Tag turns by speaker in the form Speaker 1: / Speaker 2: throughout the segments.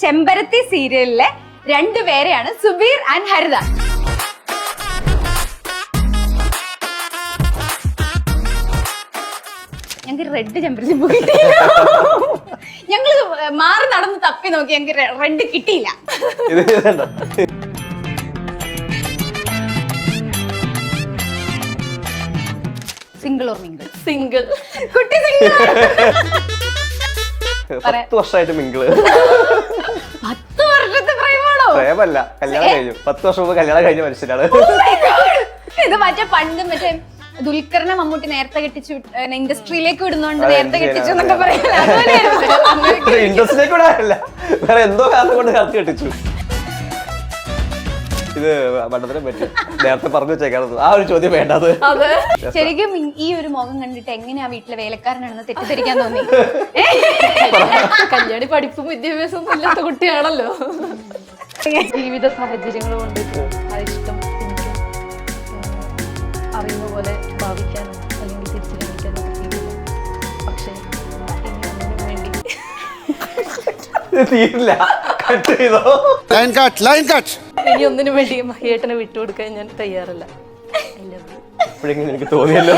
Speaker 1: ചെമ്പരത്തി സീരിയലിലെ രണ്ടുപേരെയാണ് സുബീർ ആൻഡ് ഹരിത. ഞങ്ങൾക്ക് റെഡ് ചെമ്പരത്തി പൂ കിട്ടിയില്ല. ഞങ്ങൾ മാറി നടന്ന് തപ്പി നോക്കി, ഞങ്ങൾക്ക് റെഡ് കിട്ടിയില്ല. Single or mingle? സിംഗിൾ. കുട്ടി സിംഗിൾ.
Speaker 2: 10 വർഷമായിട്ട് മിംഗിള്.
Speaker 1: 10 വർഷത്തെ പ്രേമാണോ?
Speaker 2: പ്രേമല്ല, കല്യാണം കഴിഞ്ഞു. 10 വർഷം മുമ്പ് കല്യാണം കഴിഞ്ഞ മനുഷ്യനാണ്.
Speaker 1: ഇത് മറ്റേ പണ്ട് മറ്റേ ദുൽഖറിനെ മമ്മൂട്ടി നേരത്തെ കെട്ടിച്ചു, ഇൻഡസ്ട്രിയിലേക്ക് വിടുന്നോണ്ട് നേരത്തെ കെട്ടിച്ചു എന്നൊക്കെ പറയുന്നത്.
Speaker 2: ഇൻഡസ്ട്രിയിലേക്ക് വിടാനല്ല, വേറെ എന്തോ കാരണം കൊണ്ട് നേരത്തെ കെട്ടിച്ചു. ഇത് പണ്ടത്തിനെ പറ്റി നേരത്തെ പറഞ്ഞു വെച്ചേക്കാണത്. ആ ഒരു ചോദ്യം വേണ്ടത്.
Speaker 1: ശരിക്കും ഈ ഒരു മുഖം കണ്ടിട്ട് എങ്ങനെയാ വീട്ടിലെ വേലക്കാരനാണെന്ന് തെറ്റിദ്ധരിക്കാൻ തോന്നി?
Speaker 3: കല്യാണി പഠിപ്പും വിദ്യാഭ്യാസമൊന്നും ഇല്ലാത്ത കുട്ടിയാണല്ലോ. ജീവിത സാഹചര്യങ്ങൾ കൊണ്ട് ഇഷ്ടം എനിക്കും അറിയുന്ന പോലെ ഭാവിക്കാനും അല്ലെങ്കിൽ തിരിച്ചു കാണിക്കാനും പറ്റിയില്ല. പക്ഷേ ഇനി ഒന്നിനും വേണ്ടി
Speaker 2: തീരില്ല. കട്ട് ചെയ്തോ?
Speaker 3: ഇനി ഒന്നിനും വേണ്ടി മഹിയേട്ടനെ വിട്ടുകൊടുക്കാൻ ഞാൻ തയ്യാറല്ല.
Speaker 2: ഇപ്പോഴെങ്കിലും എനിക്ക് തോന്നിയല്ലോ.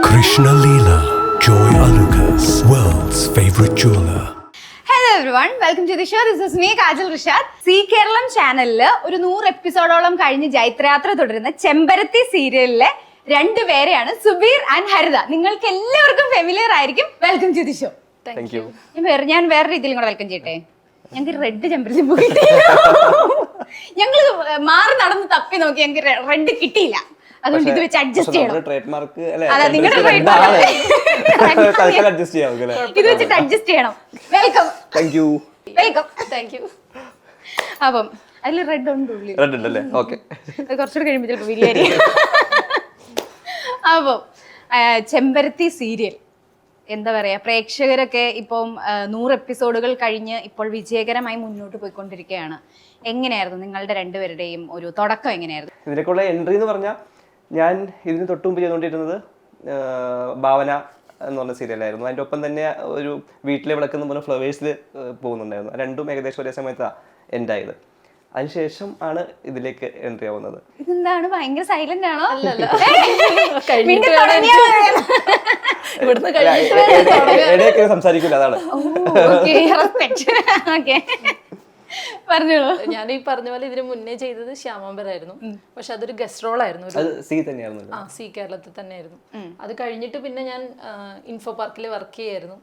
Speaker 4: Krishna Leela, Joy Alucas, world's favorite jeweler.
Speaker 1: Hello everyone, welcome to the show. This is me Kajal Rishad. Zee Keralam ചാനലിൽ ഒരു 100 എപ്പിസോഡോളം കഴിഞ്ഞ് ജൈത്രയാത്ര തുടരുന്ന ചെമ്പരത്തി സീരിയലിലെ രണ്ടുപേരെയാണ് സുബീർ ആൻഡ് ഹരിത. നിങ്ങൾക്ക് എല്ലാവർക്കും ഫെമിലിയർ ആയിരിക്കും. Welcome to the show.
Speaker 2: Thank you.
Speaker 1: ഞാൻ വേറെ രീതിയിലും കൂടെ വെൽക്കം ചെയ്യട്ടെ. ഞങ്ങൾക്ക് റെഡ് ചെമ്പരത്തി പൂ കിട്ടിയില്ല. ഞങ്ങൾ മാറി നടന്ന് തപ്പി നോക്കി, ഞങ്ങൾക്ക് റെഡ് കിട്ടിയില്ല. അതുകൊണ്ട് ഇത് വെച്ച് അഡ്ജസ്റ്റ് ചെയ്യണം. ഇത് വെച്ചിട്ട് അഡ്ജസ്റ്റ് ചെയ്യണം. വെൽക്കം. വെൽക്കം.
Speaker 3: Thank you.
Speaker 1: അപ്പം അതിൽ റെഡ് ഉണ്ട്,
Speaker 2: റെഡ് ഉണ്ടല്ലേ? ഓക്കെ.
Speaker 1: കുറച്ചുകൂടെ കഴിയുമ്പോൾ ചിലപ്പോൾ ബിരിയാണി. അപ്പം ചെമ്പരത്തി സീരിയൽ എന്താ പറയാ, പ്രേക്ഷകരൊക്കെ ഇപ്പം 100 എപ്പിസോഡുകൾ കഴിഞ്ഞ് ഇപ്പോൾ വിജയകരമായി മുന്നോട്ട് പോയിക്കൊണ്ടിരിക്കുകയാണ്. എങ്ങനെയായിരുന്നു നിങ്ങളുടെ രണ്ടുപേരുടെയും ഒരു തുടക്കം? എങ്ങനെയായിരുന്നു
Speaker 2: ഇതിലേക്കുള്ള എൻട്രി എന്ന് പറഞ്ഞാൽ, ഞാൻ ഇതിന് തൊട്ട് മുമ്പ് ചെയ്തുകൊണ്ടിരുന്നത് ഭാവന എന്ന് പറഞ്ഞ സീരിയലായിരുന്നു. അതിൻ്റെ ഒപ്പം തന്നെ ഒരു വീട്ടിലെ വിളക്കെന്ന് പറഞ്ഞ ഫ്ലവേഴ്സിൽ പോകുന്നുണ്ടായിരുന്നു. രണ്ടും ഏകദേശം ഒരേ സമയത്താണ് എൻഡ് ആയത്. അതിനുശേഷം ആണ് ഇതിലേക്ക് എൻട്രി ആവുന്നത്.
Speaker 1: ഇതെന്താണ് ഭയങ്കര സൈലന്റ് ആണോ?
Speaker 2: ഇടയൊക്കെ സംസാരിക്കില്ല, അതാണ്.
Speaker 1: പറഞ്ഞോളൂ.
Speaker 3: ഞാൻ ഈ പറഞ്ഞ പോലെ ഇതിന് മുന്നേ ചെയ്തത് ശ്യാമാംബരായിരുന്നു. പക്ഷെ അതൊരു ഗസ്റ്റ് റോൾ ആയിരുന്നു.
Speaker 2: സി തന്നെയായിരുന്നു.
Speaker 3: സി കേരളത്തിൽ തന്നെയായിരുന്നു. അത് കഴിഞ്ഞിട്ട് പിന്നെ ഞാൻ ഇൻഫോ പാർക്കിൽ വർക്ക് ചെയ്യായിരുന്നു.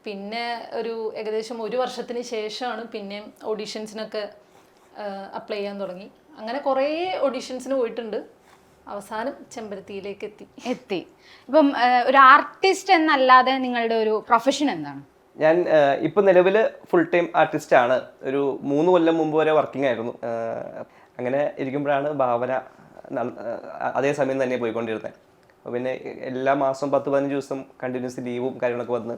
Speaker 3: പിന്നെ ഒരു ഏകദേശം 1 വർഷത്തിന് ശേഷമാണ് പിന്നെ ഓഡീഷൻസിനൊക്കെ അപ്ലൈ ചെയ്യാൻ തുടങ്ങി. അങ്ങനെ കുറേ ഓഡീഷൻസിന് പോയിട്ടുണ്ട്. അവസാനം ചെമ്പരത്തിയിലേക്ക് എത്തി.
Speaker 1: ഇപ്പം ഒരു ആർട്ടിസ്റ്റ് എന്നല്ലാതെ നിങ്ങളുടെ ഒരു പ്രൊഫഷൻ എന്താണ്?
Speaker 2: ഞാൻ ഇപ്പം നിലവിൽ ഫുൾ ടൈം ആർട്ടിസ്റ്റ് ആണ്. ഒരു 3 കൊല്ലം മുമ്പ് വരെ വർക്കിംഗ് ആയിരുന്നു. അങ്ങനെ ഇരിക്കുമ്പോഴാണ് ഭാവന അതേ സമയം തന്നെ പോയിക്കൊണ്ടിരുന്നത്. അപ്പോൾ പിന്നെ എല്ലാ മാസവും 10-15 ദിവസം കണ്ടിന്യൂസ് ലീവും കാര്യങ്ങളൊക്കെ വന്ന്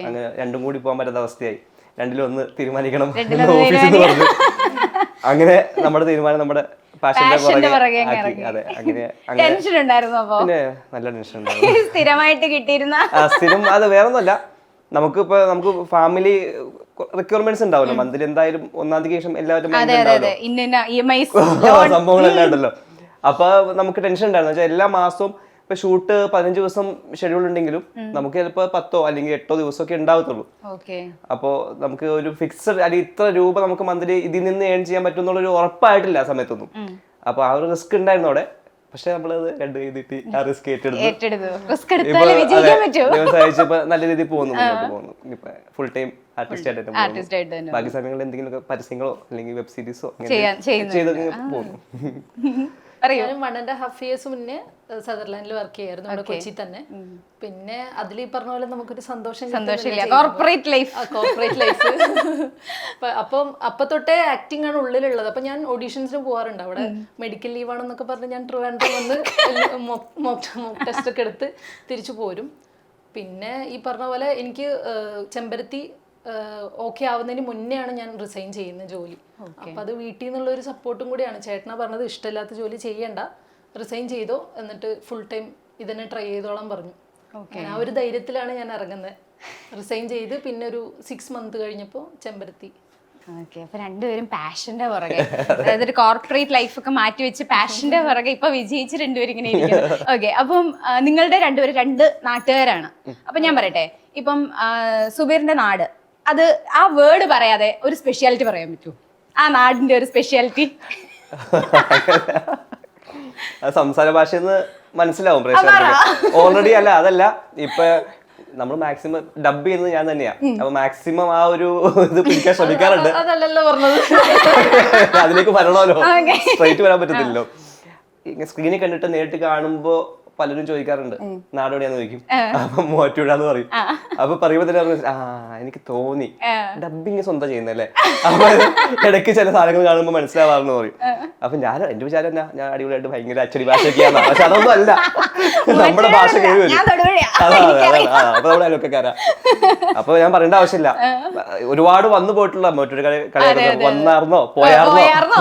Speaker 2: അങ്ങനെ രണ്ടും കൂടി പോകാൻ പറ്റാത്ത അവസ്ഥയായി. രണ്ടിലൊന്ന് തീരുമാനിക്കണം ഓഫീസിൽ നിന്ന് പറഞ്ഞു. അങ്ങനെ നമ്മുടെ തീരുമാനം നമ്മുടെ പാഷന്റെ പുറകെ. അതെ, അങ്ങനെ പിന്നെ നല്ല ടെൻഷൻ ഉണ്ടായിരുന്നു.
Speaker 1: സ്ഥിരമായിട്ട് കിട്ടിയിരുന്ന
Speaker 2: സ്ഥിരം അത് വേറൊന്നുമല്ല, നമുക്ക് ഫാമിലി റിക്വയർമെന്റ്സ് ഉണ്ടാവല്ലോ. മന്ത്ലി എന്തായാലും 1-ാം തീയതിക്ക് ശേഷം എല്ലാവരും സംഭവങ്ങളെല്ലാം ഉണ്ടല്ലോ. അപ്പൊ നമുക്ക് ടെൻഷൻ ഉണ്ടായിരുന്നു. വെച്ചാൽ എല്ലാ മാസവും ഇപ്പൊ ഷൂട്ട് 15 ദിവസം ഷെഡ്യൂൾ ഉണ്ടെങ്കിലും നമുക്ക് ചിലപ്പോൾ 10 അല്ലെങ്കിൽ 8 ദിവസമൊക്കെ ഉണ്ടാവത്തുള്ളൂ. അപ്പോ നമുക്ക് ഒരു ഫിക്സഡ് അല്ലെങ്കിൽ ഇത്ര രൂപ നമുക്ക് മന്ത്ലി ഇതിൽ നിന്ന് ഏൺ ചെയ്യാൻ പറ്റും എന്നുള്ളൊരു ഉറപ്പായിട്ടില്ല ആ സമയത്തൊന്നും. അപ്പൊ ആ ഒരു റിസ്ക് ഉണ്ടായിരുന്നു അവിടെ. പക്ഷെ നമ്മളത് കണ്ടു ചെയ്തിട്ട് ആ റിസ്ക് ഏറ്റെടുത്തു. ഇപ്പൊ നല്ല രീതിയിൽ പോകുന്നു. ഇപ്പൊ ഫുൾ ടൈം ആർട്ടിസ്റ്റ് ആയിട്ട് ബാക്കി സമയങ്ങളിൽ എന്തെങ്കിലും പരസ്യങ്ങളോ അല്ലെങ്കിൽ വെബ് സീരീസോ ചെയ്ത് പോകുന്നു.
Speaker 3: ഞാൻ 1.5 years മുന്നേ സദർലാൻഡിൽ വർക്ക് ചെയ്യായിരുന്നു, ഇവിടെ കൊച്ചി തന്നെ. പിന്നെ അതിൽ ഈ പറഞ്ഞ പോലെ നമുക്കൊരു സന്തോഷം
Speaker 1: കോർപ്പറേറ്റ് ലൈഫ്.
Speaker 3: അപ്പം അപ്പൊ തൊട്ടേ ആക്ടിങ് ആണ് ഉള്ളിലുള്ളത്. അപ്പൊ ഞാൻ ഓഡീഷൻസിന് പോകാറുണ്ട്. അവിടെ മെഡിക്കൽ ലീവ് ആണെന്നൊക്കെ പറഞ്ഞ് ഞാൻ ട്രിവാൻഡ്രം വന്ന് മോക്ക് ടെസ്റ്റ് ഒക്കെ എടുത്ത് തിരിച്ചു പോരും. പിന്നെ ഈ പറഞ്ഞ പോലെ എനിക്ക് ചെമ്പരത്തി ഓക്കെ ആവുന്നതിന് മുന്നെയാണ് ഞാൻ റിസൈൻ ചെയ്യുന്ന ജോലി. അപ്പൊ അത് വീട്ടിൽ നിന്നുള്ള ഒരു സപ്പോർട്ടും കൂടിയാണ്. ചേട്ടനാ പറഞ്ഞത് ഇഷ്ടമില്ലാത്ത ജോലി ചെയ്യണ്ട, റിസൈൻ ചെയ്തോ, എന്നിട്ട് ഫുൾ ടൈം ഇതന്നെ ട്രൈ ചെയ്തോളാൻ പറഞ്ഞു. ആ ഒരു ധൈര്യത്തിലാണ് ഞാൻ ഇറങ്ങുന്നത്. റിസൈൻ ചെയ്ത് പിന്നെ ഒരു 6 months കഴിഞ്ഞപ്പോൾ ചെമ്പരത്തി.
Speaker 1: ഓക്കെ, അപ്പൊ രണ്ടുപേരും പാഷന്റെ പുറകെ, അതായത് ഒരു കോർപ്പറേറ്റ് ലൈഫൊക്കെ മാറ്റി വെച്ച് പാഷന്റെ പുറകെ ഇപ്പൊ വിജയിച്ച് രണ്ടുപേരും ഇങ്ങനെ ഇരിക്കുന്നു. ഓക്കെ, അപ്പം നിങ്ങളുടെ രണ്ടുപേരും 2 നാട്ടുകാരാണ്. അപ്പൊ ഞാൻ പറയട്ടെ, ഇപ്പം സുബീറിന്റെ നാട്, അത് ആ വേർഡ് പറയാതെ ഒരു സ്പെഷ്യാലിറ്റി പറയാൻ പറ്റുമോ? ആ നാടിന്റെ ഒരു സ്പെഷ്യാലിറ്റി.
Speaker 2: സംസാര ഭാഷയെന്ന് മനസ്സിലാവും പ്രേക്ഷകർക്ക് ഓൾറെഡി. അല്ല, അതല്ല, ഇപ്പൊ നമ്മൾ മാക്സിമം ഡബ് ചെയ്യുന്നത് ഞാൻ തന്നെയാ. അപ്പൊ മാക്സിമം ആ ഒരു ഇത് പിടിക്കാൻ ശ്രമിക്കാറുണ്ട്.
Speaker 3: അതല്ലല്ലോ പറഞ്ഞത്.
Speaker 2: അതിലേക്ക് വരണമല്ലോ, സ്ട്രൈറ്റ് വരാൻ പറ്റത്തില്ലല്ലോ. സ്ക്രീനിൽ കണ്ടിട്ട് നേരിട്ട് കാണുമ്പോ പലരും ചോദിക്കാറുണ്ട് നാടോടിയാന്ന് ചോദിക്കും. അപ്പൊ മൂവാറ്റുപുഴാന്ന് പറയും. അപ്പൊ പറയുമ്പോ തന്നെ എനിക്ക് തോന്നി ഡബിങ് സ്വന്തം ചെയ്യുന്നല്ലേ. അപ്പൊ ഇടയ്ക്ക് ചില സാധനങ്ങൾ കാണുമ്പോ മനസ്സിലാവാറെന്ന് പറയും. അപ്പൊ എന്റെ വിചാരം എന്നാ, ഞാൻ അടിപൊളിയായിട്ട് ഭയങ്കര അച്ചടി ഭാഷയൊക്കെയാണ്. പക്ഷെ അതൊന്നും അല്ല, നമ്മുടെ ഭാഷ കേറി വരും. അപ്പൊ നമ്മുടെ അയൽവക്കക്കാരാ. അപ്പൊ ഞാൻ പറയേണ്ട ആവശ്യമില്ല. ഒരുപാട് വന്നു പോയിട്ടുള്ള മറ്റൊരു കളിയായിരുന്നു. വന്നാർന്നോ പോയാർന്നോ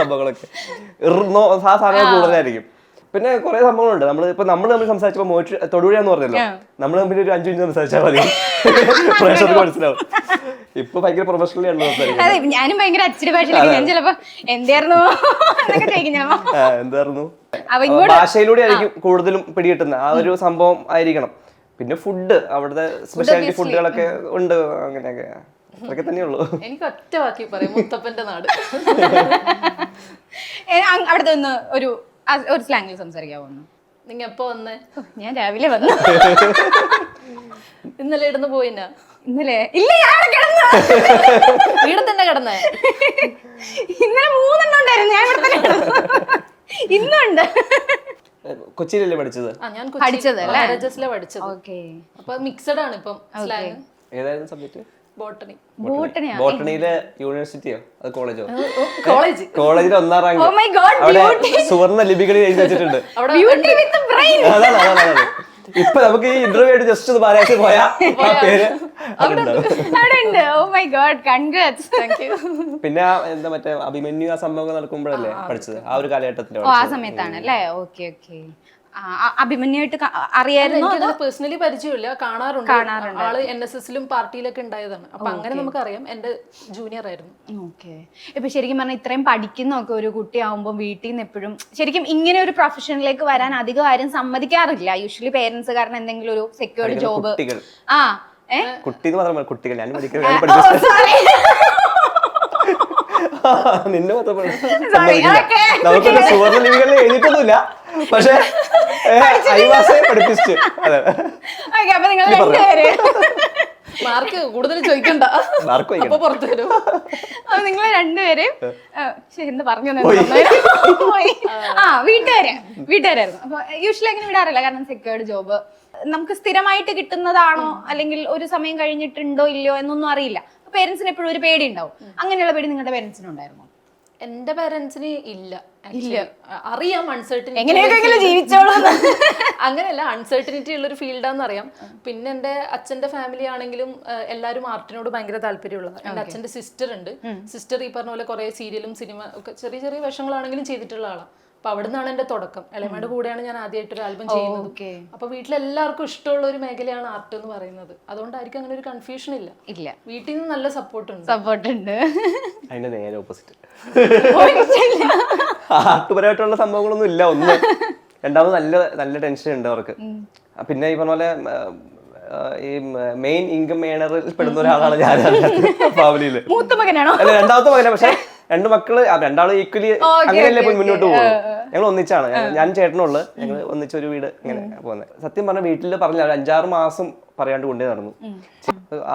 Speaker 2: സംഭവങ്ങളൊക്കെ ഇറുന്നോ ആ സാധനങ്ങൾ കൂടുതലായിരിക്കും. പിന്നെ കുറെ സംഭവങ്ങളുണ്ട്. നമ്മൾ തമ്മിൽ സംസാരിച്ചപ്പോ തൊടുപുഴയാന്ന് പറഞ്ഞല്ലോ, നമ്മൾ തമ്മിൽ ഒരു 5 minute സംസാരിച്ചാൽ മതി, പ്രേക്ഷകർക്ക് മനസ്സിലാവും. ഇപ്പൊ ഭയങ്കര പ്രൊഫഷണലി ആണ് സംസാരിക്കുന്നത്.
Speaker 1: ഞാനും ഭയങ്കര അച്ചടി ഭാഷയിലേക്ക് ഞാൻ ചിലപ്പോ എന്തായിരുന്നു
Speaker 2: ഭാഷയിലൂടെ ആയിരിക്കും കൂടുതലും പിടികിട്ടുന്ന ആ ഒരു സംഭവം ആയിരിക്കണം. പിന്നെ ഫുഡ്, അവിടുത്തെ സ്പെഷ്യാലിറ്റി ഫുഡുകളൊക്കെ ഉണ്ട്. അങ്ങനെയൊക്കെ അതൊക്കെ തന്നെയുള്ളൂ.
Speaker 3: എനിക്ക് ഒറ്റ വാക്കി പറയാം, മുത്തപ്പന്റെ നാട്.
Speaker 1: അവിടുത്തെ ഒന്ന് ഒരു സ്ലാങ്ങിൽ സംസാരിക്കാവോ?
Speaker 3: നിങ്ങ എപ്പോ വന്നേ?
Speaker 1: ഞാൻ രാവിലെ വന്നു.
Speaker 3: ഇന്നലെ ഇടന്ന് പോയിന്നാ?
Speaker 1: ഇന്നലെ ഇല്ല, ഞാൻ കിടന്നു.
Speaker 3: വീട് തന്നെ കിടന്നേ?
Speaker 1: ഇന്നലെ 3 എണ്ണം ഉണ്ടായിരുന്നു, ഞാൻ ഇവിടെ തന്നെ കിടന്നു. ഇന്നുണ്ട്.
Speaker 2: കൊച്ചിയിലല്ലേ പഠിച്ചത്?
Speaker 3: ഞാൻ
Speaker 1: പഠിച്ചത്
Speaker 3: പഠിച്ചത്. ഓക്കെ, അപ്പൊ മിക്സഡ് ആണ് ഇപ്പം സ്ലാങ്.
Speaker 2: ഏതായിരുന്നു സബ്ജക്ട്?
Speaker 3: ബോട്ടണി.
Speaker 2: ബോട്ടണിയിലെ യൂണിവേഴ്സിറ്റിയോ അത് കോളേജോ?
Speaker 3: കോളേജിൽ
Speaker 2: 1ാം റാങ്ക്. അവിടെ സുവർണ്ണ ലിപികളിൽ എഴുതി വെച്ചിട്ടുണ്ട്. അതാണ്. ഇപ്പൊ നമുക്ക് ഈ ഇന്റർവ്യൂ ആയിട്ട് ജസ്റ്റ് ഒന്ന് പറയാൻ പോയാ പേര്. പിന്നെ എന്താ മറ്റേ അഭിമന്യു ആ സംഭവം നടക്കുമ്പോഴല്ലേ പഠിച്ചത്? ആ ഒരു കാലഘട്ടത്തിൽ
Speaker 1: ആ സമയത്താണ് അല്ലേ? Okay okay. അഭിമന്യുമായിട്ട് അറിയായിരുന്നു?
Speaker 3: പേഴ്സണലി പരിചയമില്ല, കാണാറുണ്ട്. ആള് NSSലും പാർട്ടിയിലൊക്കെ ഉണ്ടായതാണ്. അപ്പൊ അങ്ങനെ നമുക്കറിയാം. എന്റെ ജൂനിയർ ആയിരുന്നു.
Speaker 1: ഓക്കെ. ഇപ്പൊ ശരിക്കും പറഞ്ഞാൽ ഇത്രയും പഠിക്കുന്നൊക്കെ ഒരു കുട്ടിയാവുമ്പോൾ വീട്ടിൽ നിന്ന് എപ്പോഴും ശരിക്കും ഇങ്ങനെ ഒരു പ്രൊഫഷനിലേക്ക് വരാൻ അധികം ആരും സമ്മതിക്കാറില്ല. യൂഷ്വലി പേരൻസ് കാരണം എന്തെങ്കിലും ഒരു സെക്യൂർഡ് ജോബ്.
Speaker 2: കുട്ടി കുട്ടികൾ ഞാൻ നിന്നെ നമുക്കൊരു സുവർണ്ണ ലിപികളിൽ എഴുതിയിട്ടൊന്നുമില്ല, പക്ഷെ പഠിപ്പിച്ചു.
Speaker 3: മാർക്ക് കൂടുതൽ ചോദിക്കണ്ട, അപ്പൊ പുറത്തു വരും.
Speaker 1: അപ്പൊ നിങ്ങൾ രണ്ടുപേരും എന്ത് പറഞ്ഞു? വീട്ടുകാരായിരുന്നു. അപ്പൊ യൂഷ്വലി അങ്ങനെ വിടാറില്ല, കാരണം സെക്യൂർഡ് ജോബ് നമുക്ക് സ്ഥിരമായിട്ട് കിട്ടുന്നതാണോ അല്ലെങ്കിൽ ഒരു സമയം കഴിഞ്ഞിട്ടുണ്ടോ ഇല്ലയോ എന്നൊന്നും അറിയില്ല. പേരൻസിന് എപ്പോഴും ഒരു പേടി ഉണ്ടാവും. അങ്ങനെയുള്ള പേടി നിങ്ങളുടെ പേരൻസിന് ഉണ്ടായിരുന്നോ?
Speaker 3: എന്റെ പേരൻസിന് ഇല്ല. അറിയാം അൺസർട്ടനിറ്റി,
Speaker 1: എങ്ങനെയൊക്കെ ജീവിച്ചോളൂ.
Speaker 3: അങ്ങനെയല്ല, അൺസർട്ടനിറ്റി ഉള്ളൊരു ഫീൽഡാന്ന് അറിയാം. പിന്നെ എന്റെ അച്ഛന്റെ ഫാമിലി ആണെങ്കിലും എല്ലാവരും ആർട്ടിനോട് ഭയങ്കര താല്പര്യമുള്ളതാണ്. എന്റെ അച്ഛന്റെ സിസ്റ്റർ ഉണ്ട്. സിസ്റ്റർ ഈ പറഞ്ഞ പോലെ കുറെ സീരിയലും സിനിമ ഒക്കെ ചെറിയ ചെറിയ വേഷങ്ങളാണെങ്കിലും ചെയ്തിട്ടുള്ള ആളാണ്. അപ്പൊ അവിടെ നിന്നാണ് എന്റെ തുടക്കം. എളമയുടെ കൂടെയാണ് ഞാൻ ആദ്യമായിട്ട് ഒരു ആൽബം ചെയ്യുന്നത്. അപ്പൊ വീട്ടിലെല്ലാവർക്കും ഇഷ്ടമുള്ള ഒരു മേഖലയാണ് ആർട്ട് എന്ന് പറയുന്നത്. അതുകൊണ്ടായിരിക്കും അങ്ങനെ ഒരു കൺഫ്യൂഷൻ ഇല്ല. വീട്ടിൽ നിന്ന് നല്ല സപ്പോർട്ട് ഉണ്ട്.
Speaker 2: അതിന്റെ നേരെ ഓപ്പോസിറ്റ്. ആർട്ടുപരമായിട്ടുള്ള സംഭവങ്ങളൊന്നും ഇല്ല. ഒന്ന് രണ്ടാമത് നല്ല ടെൻഷൻ ഉണ്ട് അവർക്ക്. പിന്നെ ഈ പറഞ്ഞ പോലെ ഈ മെയിൻ ഇൻകം ഏണറിൽ പെടുന്ന ഒരാളാണ് ഞാൻ ഫാമിലിയില്. അല്ല, രണ്ടാമത്തെ മകനാണ്. പക്ഷെ 2 മക്കള്, രണ്ടാളും ഈക്വലി അങ്ങനെയല്ലേ മുന്നോട്ട് പോകും. ഞങ്ങൾ ഒന്നിച്ചാണ്, ഞാൻ ചേട്ടനുള്ളു. ഞങ്ങൾ ഒന്നിച്ചൊരു വീട് ഇങ്ങനെ പോകുന്നത്. സത്യം പറഞ്ഞ വീട്ടിൽ പറഞ്ഞ 5-6 മാസം പറയാണ്ട് കൊണ്ടേ നടന്നു.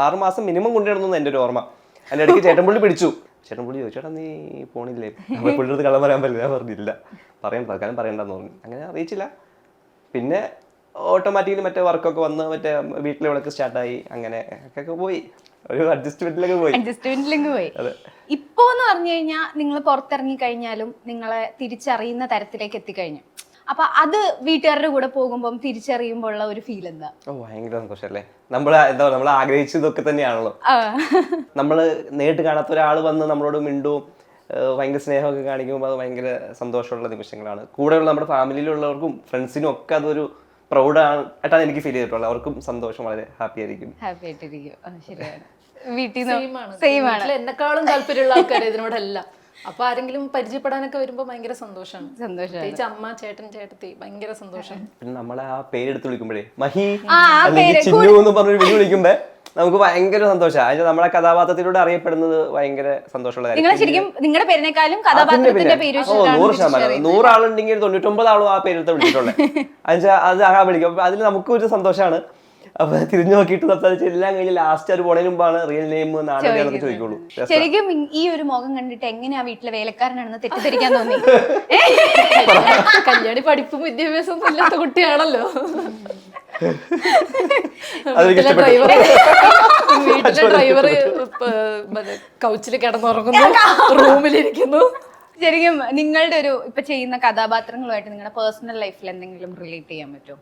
Speaker 2: 6 മാസം മിനിമം കൊണ്ടേ നടന്നു എന്റെ ഒരു ഓർമ്മ. അതിന്റെ ഇടയ്ക്ക് ചേട്ടൻപുള്ളി പിടിച്ചു. ചേട്ടൻപുള്ളി ചോദിച്ചു, ചേട്ടാ നീ പോണില്ലേ? പുള്ളിയുടെ അടുത്ത് കള്ളം പറയാൻ പറ്റില്ല. ഞാൻ പറഞ്ഞില്ല, തൽക്കാലം പറയണ്ടെന്ന് പറഞ്ഞു. അങ്ങനെ അറിയിച്ചില്ല. പിന്നെ ഓട്ടോമാറ്റിക്കലി മറ്റേ വർക്കൊക്കെ വന്ന് മറ്റേ വീട്ടിലെ വിളക്ക് സ്റ്റാർട്ടായി. അങ്ങനെ ഒക്കെ പോയി, ഒരു അഡ്ജസ്റ്റ്മെന്റിലൊക്കെ പോയി.
Speaker 1: ഇപ്പോ എന്ന് പറഞ്ഞു കഴിഞ്ഞാൽ നിങ്ങൾ പുറത്തിറങ്ങി കഴിഞ്ഞാലും നിങ്ങളെ തിരിച്ചറിയുന്ന തരത്തിലേക്ക് എത്തിക്കഴിഞ്ഞു. അപ്പൊ അത് വീട്ടുകാരുടെ കൂടെ പോകുമ്പോൾ തിരിച്ചറിയുമ്പോൾ ഉള്ള ഒരു ഫീൽ എന്താ?
Speaker 2: ഭയങ്കര സന്തോഷല്ലേ. നമ്മൾ ആഗ്രഹിച്ചതൊക്കെ തന്നെയാണല്ലോ. നമ്മള് നേരിട്ട് കാണാത്ത ഒരാൾ വന്ന് നമ്മളോട് മിണ്ടും ഭയങ്കര സ്നേഹമൊക്കെ കാണിക്കുമ്പോൾ അത് ഭയങ്കര സന്തോഷമുള്ള നിമിഷങ്ങളാണ്. കൂടെയുള്ള നമ്മുടെ ഫാമിലിയിലുള്ളവർക്കും ഫ്രണ്ട്സിനും ഒക്കെ അതൊരു പ്രൗഡായിട്ടാണ് എനിക്ക് ഫീൽ ചെയ്തിട്ടുള്ളത്. അവർക്കും സന്തോഷം, വളരെ ഹാപ്പി ആയിരിക്കും.
Speaker 1: ഹാപ്പി ആയിട്ടിരിക്കും. ശരിയാണ്. വീട്ടിൽ
Speaker 3: സെയിം ആണ്. എന്നെക്കാളും താല്പര്യമുള്ള ആൾക്കാർ ഇതിനോടല്ല. അപ്പൊ ആരെങ്കിലും പരിചയപ്പെടാനൊക്കെ വരുമ്പോ ഭയങ്കര സന്തോഷമാണ്. പ്രത്യേകിച്ച് അമ്മ, ചേട്ടൻ, ചേട്ടത്തി ഭയങ്കര സന്തോഷം.
Speaker 2: പിന്നെ നമ്മളെ ആ പേരെടുത്ത് വിളിക്കുമ്പോഴേ മഹി അല്ലെങ്കിൽ ചിന്നു എന്ന് പറഞ്ഞൊരു വിളി വിളിക്കുമ്പോ നമുക്ക് ഭയങ്കര സന്തോഷമാണ്. അതിന് നമ്മളെ കഥാപാത്രത്തിലൂടെ അറിയപ്പെടുന്നത് ഭയങ്കര സന്തോഷമുള്ള കാര്യം.
Speaker 1: ശരിക്കും നിങ്ങളുടെ പേരിനേക്കാളും കഥാപാത്രത്തിന്റെ പേര്
Speaker 2: 100%. 100 ആളുണ്ടെങ്കിൽ 99 ആളും ആ പേരെടുത്ത് വിളിച്ചിട്ടുള്ളത്. അത് ആ വിളിക്കും. അതിൽ നമുക്കും ഒരു സന്തോഷമാണ്. അപ്പൊ തിരിഞ്ഞു നോക്കിയിട്ട് സംസാരിച്ച് എല്ലാം കഴിഞ്ഞ് ലാസ്റ്റ് ഒരു പോണതിന് മുമ്പാണ് റിയൽ നെയിം നാളെ ചോദിക്കുള്ളൂ.
Speaker 1: ശരിക്കും ഈ ഒരു മുഖം കണ്ടിട്ട് എങ്ങനെയാ വീട്ടിലെ വേലക്കാരനാണെന്ന് തെറ്റിദ്ധരിക്കാൻ തോന്നി?
Speaker 3: കല്യാണി പഠിപ്പും വിദ്യാഭ്യാസം ഒന്നും ഇല്ലാത്ത കുട്ടിയാണല്ലോ. വീട്ടിലെ ഡ്രൈവർ കൗച്ചിൽ കിടന്നുറങ്ങുന്നു, റൂമിലിരിക്കുന്നു.
Speaker 1: ശരിക്കും നിങ്ങളുടെ ഒരു ഇപ്പൊ ചെയ്യുന്ന കഥാപാത്രങ്ങളുമായിട്ട് നിങ്ങളുടെ പേഴ്സണൽ ലൈഫിൽ എന്തെങ്കിലും റിലേറ്റ് ചെയ്യാൻ പറ്റുമോ?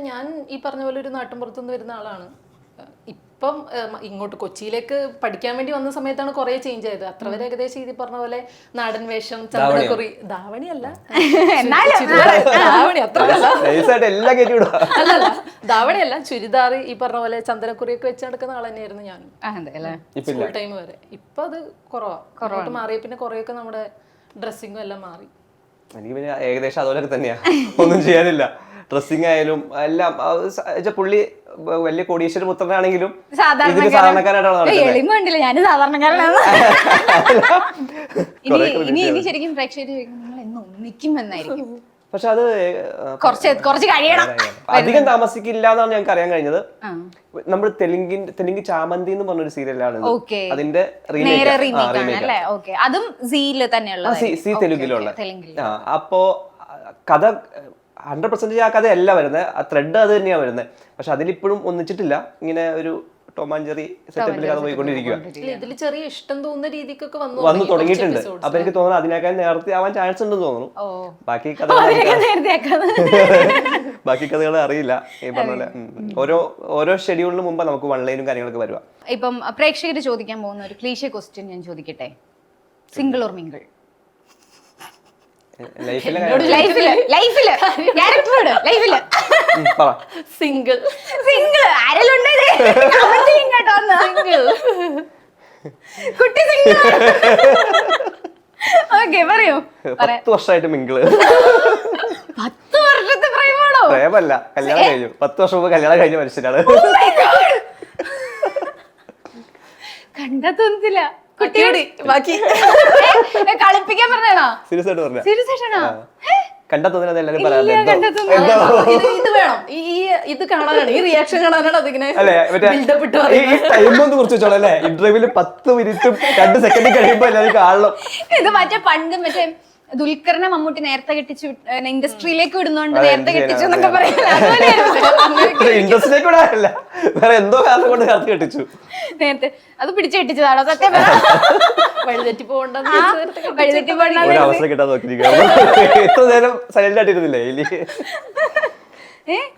Speaker 3: ഞാൻ ഈ പറഞ്ഞ പോലെ ഒരു നാട്ടിൻപുറത്തുനിന്ന് വരുന്ന ആളാണ്. ഇപ്പം ഇങ്ങോട്ട് കൊച്ചിയിലേക്ക് പഠിക്കാൻ വേണ്ടി വന്ന സമയത്താണ് കുറെ ചേഞ്ച് ആയത്. അത്ര വരെ ഏകദേശം ഇത് പറഞ്ഞ പോലെ നാടൻ വേഷം, ചന്ദനക്കുറി, ധാവണിയല്ല, ധാവണി അത്രയല്ല, ധാവണിയല്ല, ചുരിദാർ, ഈ പറഞ്ഞ പോലെ ചന്ദനക്കുറിയൊക്കെ വെച്ച് നടക്കുന്ന ആൾ തന്നെയായിരുന്നു ഞാനും സ്കൂൾ ടൈം വരെ. ഇപ്പൊ അത് കുറവാണ്. മാറിയ പിന്നെ കുറെയൊക്കെ നമ്മുടെ ഡ്രസ്സിങ്ങും എല്ലാം മാറി.
Speaker 2: എനിക്ക് പിന്നെ ഏകദേശം അതുപോലൊക്കെ തന്നെയാ, ഒന്നും ചെയ്യാനില്ല. ഡ്രസ്സിങ് ആയാലും എല്ലാം. പുള്ളി വലിയ കോടീശ്വര പുത്രനാണെങ്കിലും സാധാരണക്കാരായിട്ടാണ്
Speaker 1: ശരിക്കും പ്രേക്ഷകർ നിങ്ങൾ എന്ന് ഒന്നിക്കും എന്നായിരിക്കും.
Speaker 2: പക്ഷെ അത്
Speaker 1: കുറച്ച് കഴിയണം,
Speaker 2: അധികം താമസിക്കില്ല എന്നാണ് ഞങ്ങൾക്ക് അറിയാൻ കഴിഞ്ഞത്. നമ്മൾ തെലുങ്ക് ചാമന്തി എന്ന് പറഞ്ഞൊരു സീരിയലാണ് അതിന്റെ
Speaker 1: അതും
Speaker 2: സി തെലുങ്കിലുള്ള. അപ്പോ കഥ 100% ആ കഥയല്ല വരുന്നത്, ആ ത്രെഡ് അത് തന്നെയാണ് വരുന്നത്. പക്ഷെ അതിലിപ്പോഴും ഒന്നിച്ചിട്ടില്ല. ഇങ്ങനെ ഒരു ടോം ആൻഡ് ജെറി സെറ്റപ്പിൽ കഥ പോയിക്കൊണ്ടിരിക്കുക.
Speaker 3: ഇതിൽ ചെറിയ ഇഷ്ടം തോന്നുന്ന രീതിക്കൊക്കെ
Speaker 2: വന്നു തുടങ്ങിയിട്ടുണ്ട്. അപ്പൊ എനിക്ക് തോന്നുന്നു അതിനേക്കാൾ നേരത്തെ ആവാൻ ചാൻസ് ഉണ്ടെന്ന് തോന്നുന്നു. ബാക്കി കഥകൾ അറിയില്ല. ഈ പറഞ്ഞ പോലെ ഓരോ ഷെഡ്യൂളിന് മുമ്പ് നമുക്ക് വൺ ലൈനും കാര്യങ്ങളൊക്കെ വരുക.
Speaker 1: ഇപ്പം പ്രേക്ഷകർ ചോദിക്കാൻ പോകുന്ന ഒരു ക്ലീഷേ ക്വസ്റ്റ്യൻ ഞാൻ ചോദിക്കട്ടെ. Single or mingle?
Speaker 3: സിംഗിൾ.
Speaker 1: കുട്ടി സിംഗിൾ. ഓക്കേ, പറയൂ.
Speaker 2: 10 വർഷമായിട്ട് മിംഗിള്.
Speaker 1: 10 വർഷത്തെ പ്രേമാണോ?
Speaker 2: പ്രേമല്ല, കല്യാണം കഴിഞ്ഞു. 10 വർഷം മുമ്പ് കല്യാണം കഴിഞ്ഞ മനുഷ്യനാണ്.
Speaker 1: കണ്ടാ തോന്നത്തില്ല.
Speaker 3: കുട്ടിയോടി ബാക്കി
Speaker 1: കളിപ്പിക്കാൻ പറഞ്ഞാണോ?
Speaker 2: സീരിയസ് ആയിട്ട് പറഞ്ഞ.
Speaker 1: സീരിയസ് ആയിട്ടാണോ?
Speaker 2: കണ്ടാ തോന്നുന്നത് എല്ലാവരും പറയാറുണ്ട്.
Speaker 3: ഇത് വേണം, ഇത് കാണാനാണ്, ഈ റിയാക്ഷൻ കാണാനാണ് അതിങ്ങനെ
Speaker 2: ടൈമൊന്ന് കുറിച്ച് വെച്ചോളൂ അല്ലേ. ഇന്റർവ്യൂല് 10 മിനിറ്റും 2 സെക്കൻഡ് കഴിയുമ്പോ എല്ലാവരും കാണണം.
Speaker 1: ഇത് മറ്റേ ദുൽഖറിനെ മമ്മൂട്ടി നേരത്തെ കെട്ടിച്ചു, ഇൻഡസ്ട്രിയിലേക്ക് വിടുന്നോണ്ട് നേരത്തെ കെട്ടിച്ചു എന്നൊക്കെ പറയുന്നത്.
Speaker 2: ഇൻഡസ്ട്രിയിലേക്ക് വിടാനല്ല, വേറെ എന്തോ കാരണം കൊണ്ട് നേരത്തെ കെട്ടിച്ചു.
Speaker 1: നേരത്തെ അത് പിടിച്ചു കെട്ടിച്ചതാണോ? സത്യം
Speaker 3: വഴിതെറ്റി പോകണ്ട,
Speaker 2: അവസരം കിട്ടാൻ നോക്കിയിരിക്കുക. ഇത്ര നേരം സൈലന്റ് ആയിട്ടിരുന്നില്ലേ എലി?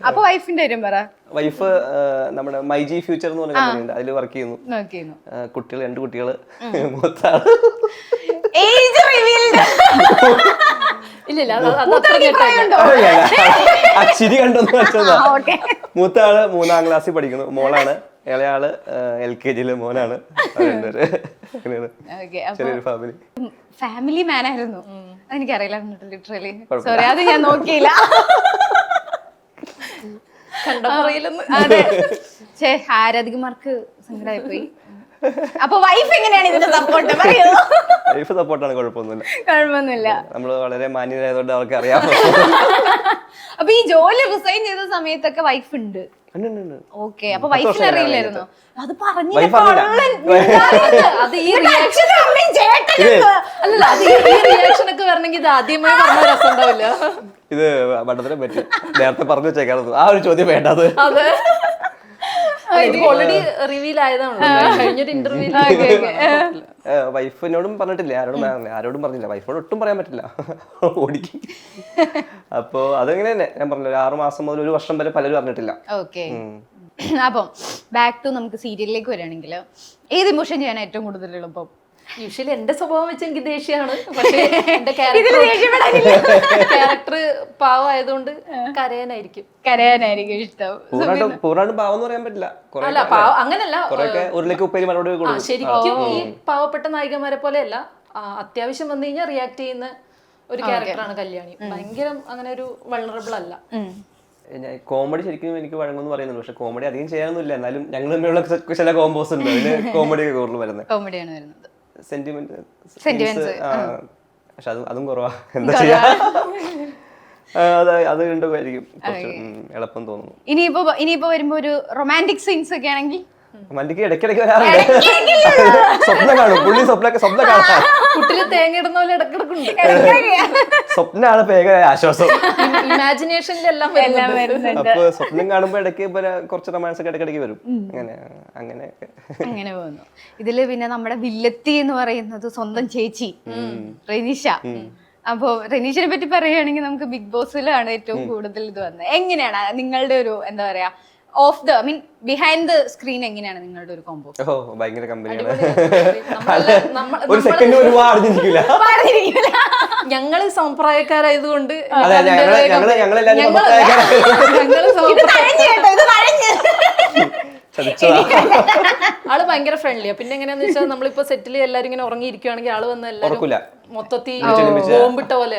Speaker 1: അപ്പൊ വൈഫിന്റെ കാര്യം പറ.
Speaker 2: വൈഫ് നമ്മുടെ മൈജി ഫ്യൂച്ചർ എന്ന് പറഞ്ഞ കമ്പനിയുണ്ട്, അതിൽ വർക്ക് ചെയ്യുന്നു. കുട്ടികൾ 2 കുട്ടികള്. മൂത്താണ് ചിരി കണ്ടൊന്നും വെച്ചതാ. മൂത്താള് 3ാം ക്ലാസ്സിൽ പഠിക്കുന്നു, മോളാണ്. ഇളയാള് LKG മോനാണ്. ചെറിയൊരു ഫാമിലി.
Speaker 1: ഫാമിലി മാൻ ആയിരുന്നു. അതെനിക്കറിയില്ല ലിറ്ററലി. സോറി, അത് ഞാൻ നോക്കിയില്ല. അതെ, ആരാധികമാർക്ക് സങ്കടമായി പോയി. അപ്പൊ വൈഫ് എങ്ങനെയാണ് ഇതിന്റെ സപ്പോർട്ട്? പറയൂ.
Speaker 2: വൈഫ് സപ്പോർട്ടാണ്,
Speaker 1: കുഴപ്പമൊന്നുമില്ല.
Speaker 2: നമ്മള് വളരെ മാന്യരായതുകൊണ്ട് അവർക്ക് അറിയാം.
Speaker 1: അപ്പൊ ഈ ജോലി റിസൈൻ ചെയ്ത സമയത്തൊക്കെ വൈഫ് ഉണ്ട്? ഓക്കെ, അപ്പൊ വൈഫിന് അറിയില്ലായിരുന്നു? അത്
Speaker 3: അത് ഈ റിയാക്ഷനൊക്കെ വരണമെങ്കിൽ ഇത് ആദ്യമായി പറഞ്ഞ രസം ഉണ്ടാവില്ല.
Speaker 2: ഇത് പണ്ടത്തിനെ പറ്റി നേരത്തെ പറഞ്ഞു വെച്ചേക്കായിരുന്നു. ആ ഒരു ചോദ്യം വേണ്ടത്.
Speaker 3: ഓൾറെഡി റിവീൽ ആയതാണ് കഴിഞ്ഞൊരു ഇന്റർവ്യൂ.
Speaker 2: വൈഫിനോടും പറഞ്ഞിട്ടില്ല, ആരോടും പറഞ്ഞില്ല. വൈഫിനോട് ഒട്ടും പറയാൻ പറ്റില്ല, ഓടിക്കും. അപ്പൊ അതങ്ങനെ തന്നെ ഞാൻ പറഞ്ഞില്ല, 6 മാസം മുതൽ 1 വർഷം വരെ പലരും അറിഞ്ഞിട്ടില്ല.
Speaker 1: ഓക്കെ, അപ്പം ബാക്ക് ടു നമുക്ക് സീരിയലിലേക്ക് വരികയാണെങ്കിൽ ഏത് ഇമോഷൻ ചെയ്യാൻ ഏറ്റവും കൂടുതൽ എളുപ്പം?
Speaker 3: യൂഷ്വലി എന്റെ സ്വഭാവം വെച്ച് എനിക്ക് ദേഷ്യമാണ്, പക്ഷേ എന്റെ
Speaker 1: ഇതില് ദേഷ്യപ്പെടാനില്ല.
Speaker 3: ക്യാരക്ടർ പാവമായതുകൊണ്ട് കരയാനായിരിക്കും.
Speaker 1: കരയാനായിരിക്കും ഇഷ്ടം.
Speaker 2: പൂർണ്ണമായിട്ട് പാവം എന്ന് പറയാൻ പറ്റില്ല.
Speaker 3: അല്ല അങ്ങനല്ല,
Speaker 2: കുറെയൊക്കെ ഉരുളക്ക് ഉപ്പേരി മറുപടി കൊടുക്കും.
Speaker 3: ശരിക്കും ഈ പാവപ്പെട്ട നായികമാരെ പോലെയല്ല, അത്യാവശ്യം വന്നു കഴിഞ്ഞാൽ റിയാക്ട് ചെയ്യുന്ന ഒരു ക്യാരക്ടറാണ് കല്യാണി. ഭയങ്കര അങ്ങനെ ഒരു വൾണറബിൾ അല്ല.
Speaker 2: കോമഡി ശരിക്കും എനിക്ക് വഴങ്ങുമെന്ന് പറയുന്നുണ്ട്, പക്ഷെ കോമഡി അധികം ചെയ്യാനൊന്നുമില്ല. എന്നാലും ഞങ്ങൾ തമ്മിലുള്ള ചില കോമ്പോസ് ഉണ്ട്, അതിന് കോമഡി ഒക്കെ കൂടുതൽ വരുന്നത്.
Speaker 1: കോമഡിയാണ് വരുന്നത്.
Speaker 2: സെന്റിമെന്റ് പക്ഷെ അതും കുറവാ. എന്താ ചെയ്യാ, അത് കണ്ടുമായിരിക്കും കുറച്ച് എളുപ്പം തോന്നുന്നു.
Speaker 1: ഇനിയിപ്പോ വരുമ്പോ ഒരു റൊമാൻറ്റിക് സീൻസ് ഒക്കെ ആണെങ്കിൽ
Speaker 2: മന്തിക്ക് ഇടയ്ക്കിടയ്ക്ക് വരാറുണ്ട്. സ്വപ്നം കാണും, പുള്ളി സ്വപ്നം കാണാം.
Speaker 3: കുട്ടില് തേങ്ങ ഇടുന്ന പോലെ ഇടക്കിടക്കുണ്ട്.
Speaker 2: സ്വപ്നമാണ് ഭയങ്കര ആശ്വാസം.
Speaker 3: ഇമാജിനേഷനിലെല്ലാം
Speaker 2: അപ്പൊ സ്വപ്നം കാണുമ്പോ ഇടയ്ക്ക് കുറച്ച് റൊമാൻസ് ഒക്കെ ഇടയ്ക്കിടയ്ക്ക് വരും.
Speaker 1: അങ്ങനെ പോകുന്നു. ഇതില് പിന്നെ നമ്മുടെ വില്ലത്തി എന്ന് പറയുന്നത് സ്വന്തം ചേച്ചി റെനീഷ. അപ്പൊ റെനീഷിനെ പറ്റി പറയുകയാണെങ്കിൽ നമുക്ക് ബിഗ് ബോസിലാണ് ഏറ്റവും കൂടുതൽ ഇത് വന്നത്. എങ്ങനെയാണ് നിങ്ങളുടെ ഒരു എന്താ പറയാ of the behind the screen എങ്ങനെയാണ് നിങ്ങളുടെ ഒരു കോംബോ?
Speaker 2: ഭയങ്കര കമ്പനിയാണ്. ഒരു സെക്കൻഡ് ഒരുപാട് ചിന്തിക്കില്ല.
Speaker 3: ഞങ്ങള് സമപ്രായക്കാരായതുകൊണ്ട് ആള് ഭയങ്കര ഫ്രണ്ട്ലിയാ. പിന്നെ എങ്ങനെയാന്ന് വെച്ചാൽ നമ്മളിപ്പോ സെറ്റിൽ എല്ലാരും ഇങ്ങനെ ഉറങ്ങിയിരിക്കുകയാണെങ്കിൽ ആള് വന്ന് എല്ലാരും മൊത്തത്തിൽ ബോംബിട്ട പോലെ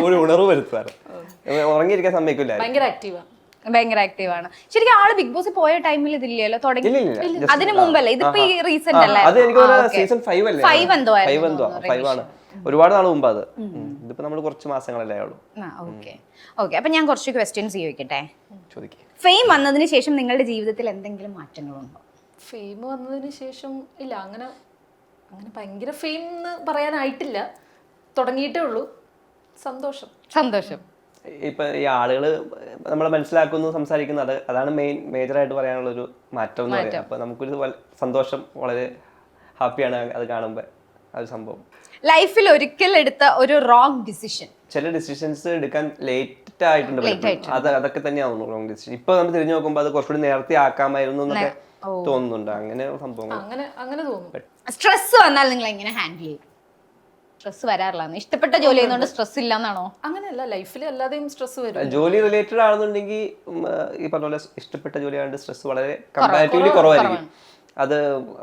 Speaker 2: ഒരു ഉണർവ് വരുത്താറ്. ഉറങ്ങിയിരിക്കാൻ സമ്മതിക്കില്ല.
Speaker 1: ഭയങ്കര ആക്റ്റീവാണ്. ശരിക്കും ആള് ബിഗ് ബോസ് പോയ ടൈമിൽ ഇതില്ലല്ലോ, തുടങ്ങി അതിന് മുമ്പല്ലേ? ഇതിപ്പോ ഈ റീസെന്റ് അല്ലേ?
Speaker 2: അത് എനിക്ക് സീസൺ 5 അല്ലേ?
Speaker 1: 5 എന്തോ
Speaker 2: 5 ആണ്. ഒരുപാട് നാൾ മുമ്പ്. അത് ഇതിപ്പോ നമ്മള് കുറച്ച് മാസങ്ങളല്ലേ ആയുള്ളൂ.
Speaker 1: ഓക്കെ. അപ്പൊ ഞാൻ കുറച്ച് ക്വസ്റ്റ്യൻസ് ചോദിക്കട്ടെ.
Speaker 2: ചോദിക്കും.
Speaker 1: ഫെയിം വന്നതിന് ശേഷം നിങ്ങളുടെ ജീവിതത്തിൽ എന്തെങ്കിലും മാറ്റങ്ങളുണ്ടോ?
Speaker 3: ഫെയിം വന്നതിന് ശേഷം ഇല്ല, അങ്ങനെ ഭയങ്കര ഫെയിം എന്ന് പറയാനായിട്ടില്ല, തുടങ്ങിയിട്ടേ ഉള്ളൂ. സന്തോഷം.
Speaker 2: ഇപ്പൊ ഈ ആളുകള് നമ്മളെ മനസ്സിലാക്കുന്നു, സംസാരിക്കുന്നു, അതാണ് മേജറായിട്ട് പറയാനുള്ള ഒരു മാറ്റം എന്ന് പറയാം. അപ്പൊ നമുക്കൊരു സന്തോഷം, വളരെ ഹാപ്പിയാണ് അത് കാണുമ്പോ ആ ഒരു സംഭവം.
Speaker 1: ലൈഫിൽ ഒരിക്കൽ എടുത്ത ഒരു റോങ് ഡിസിഷൻ?
Speaker 2: ചില ഡിസിഷൻസ് എടുക്കാൻ ലേറ്റ് ആയിട്ടുണ്ട്. അതൊക്കെ തന്നെയാവുന്നു റോങ് ഡിസിഷൻ. ഇപ്പൊ നമ്മൾ തിരിഞ്ഞു നോക്കുമ്പോ അത് കുറച്ചുകൂടി നേരത്തെ ആക്കാമായിരുന്നു എന്നൊക്കെ തോന്നുന്നുണ്ട്. അങ്ങനെ സംഭവങ്ങൾ
Speaker 3: അങ്ങനെ തോന്നുന്നു.
Speaker 1: സ്ട്രെസ് വന്നാൽ നിങ്ങൾ എങ്ങനെ ഹാൻഡിൽ ചെയ്യും? സ്ട്രെസ് വരാറില്ല, ഇഷ്ടപ്പെട്ട ജോലി ചെയ്യുന്നതുകൊണ്ട് സ്ട്രെസ് ഇല്ലാന്നാണോ?
Speaker 3: അങ്ങനെയല്ല, ലൈഫിൽ അല്ലാതെയും സ്ട്രെസ് വരും.
Speaker 2: ജോലി റിലേറ്റഡ് ആണെന്നുണ്ടെങ്കിൽ ഈ പറഞ്ഞ പോലെ ഇഷ്ടപ്പെട്ട ജോലി ആയതുകൊണ്ട് സ്ട്രെസ് വളരെ കമ്പാരിറ്റീവ്ലി കുറവായിരിക്കും. അത്